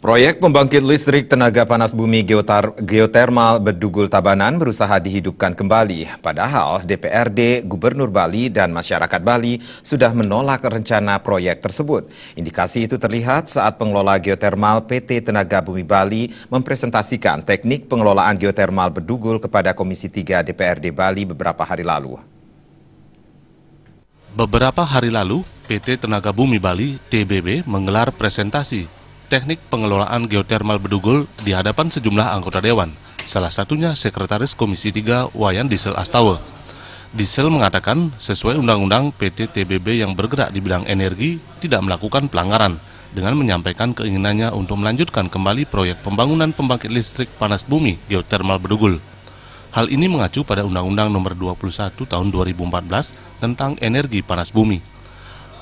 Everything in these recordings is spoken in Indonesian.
Proyek pembangkit listrik tenaga panas bumi geotermal Bedugul Tabanan berusaha dihidupkan kembali. Padahal DPRD, Gubernur Bali dan masyarakat Bali sudah menolak rencana proyek tersebut. Indikasi itu terlihat saat pengelola geotermal PT Tenaga Bumi Bali mempresentasikan teknik pengelolaan geotermal Bedugul kepada Komisi 3 DPRD Bali beberapa hari lalu. Beberapa hari lalu, PT Tenaga Bumi Bali (TBB) menggelar presentasi teknik pengelolaan geotermal Bedugul di hadapan sejumlah anggota dewan, salah satunya Sekretaris Komisi 3 Wayan Diesel Astawa. Diesel mengatakan sesuai undang-undang PT TBB yang bergerak di bidang energi tidak melakukan pelanggaran dengan menyampaikan keinginannya untuk melanjutkan kembali proyek pembangunan pembangkit listrik panas bumi geotermal Bedugul. Hal ini mengacu pada Undang-Undang Nomor 21 Tahun 2014 tentang energi panas bumi.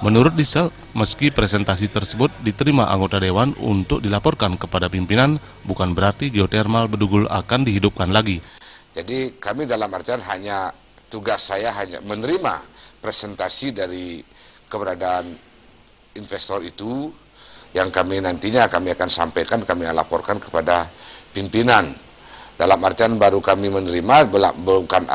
Menurut Diesel, meski presentasi tersebut diterima anggota dewan untuk dilaporkan kepada pimpinan, bukan berarti geotermal Bedugul akan dihidupkan lagi. Jadi kami dalam artian tugas saya hanya menerima presentasi dari keberadaan investor itu yang nantinya kami akan sampaikan, kami laporkan kepada pimpinan. Dalam artian baru kami menerima, bukan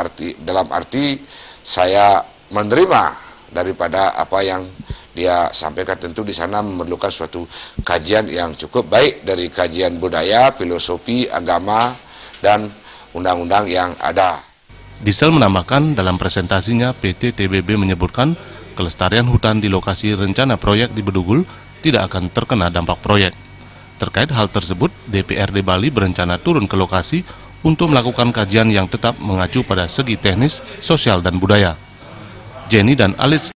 dalam arti saya menerima daripada apa yang dia sampaikan. Tentu di sana memerlukan suatu kajian yang cukup baik dari kajian budaya, filosofi, agama, dan undang-undang yang ada. Diesel menambahkan dalam presentasinya PT TBB menyebutkan kelestarian hutan di lokasi rencana proyek di Bedugul tidak akan terkena dampak proyek. Terkait hal tersebut, DPRD Bali berencana turun ke lokasi untuk melakukan kajian yang tetap mengacu pada segi teknis, sosial, dan budaya. Jenny dan Alit